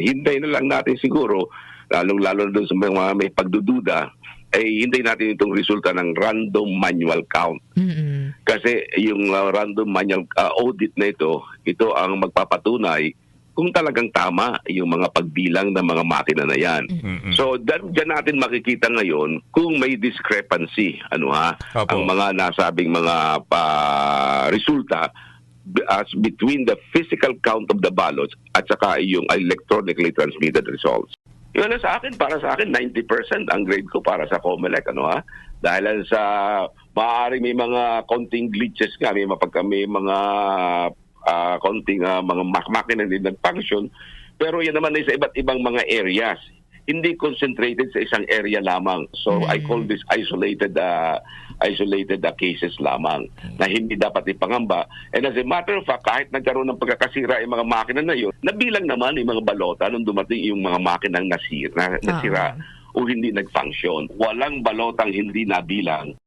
hintayin na lang natin siguro, lalong-lalo na doon sa mga may pagdududa, ay hintayin natin itong resulta ng random manual count. Kasi yung random manual audit na ito ang magpapatunay kung talagang tama yung mga pagbilang ng mga makina na yan. So, dyan natin makikita ngayon kung may discrepancy, Opo. ang mga nasabing mga resulta as between the physical count of the ballots at saka yung electronically transmitted results. Yun sa akin, para sa akin, 90% ang grade ko para sa COMELEC, Dahil sa maaari may mga konting glitches nga, may mga konting mga makina din nag-function, pero yan naman ay sa iba't ibang mga areas. Hindi concentrated sa isang area lamang. So I call this isolated cases lamang na hindi dapat ipangamba. And as a matter of fact, kahit nagkaroon ng pagkakasira yung mga makina na yun, nabilang naman yung mga balota nung dumating yung mga makinang nasira o hindi nag-function. Walang balotang hindi nabilang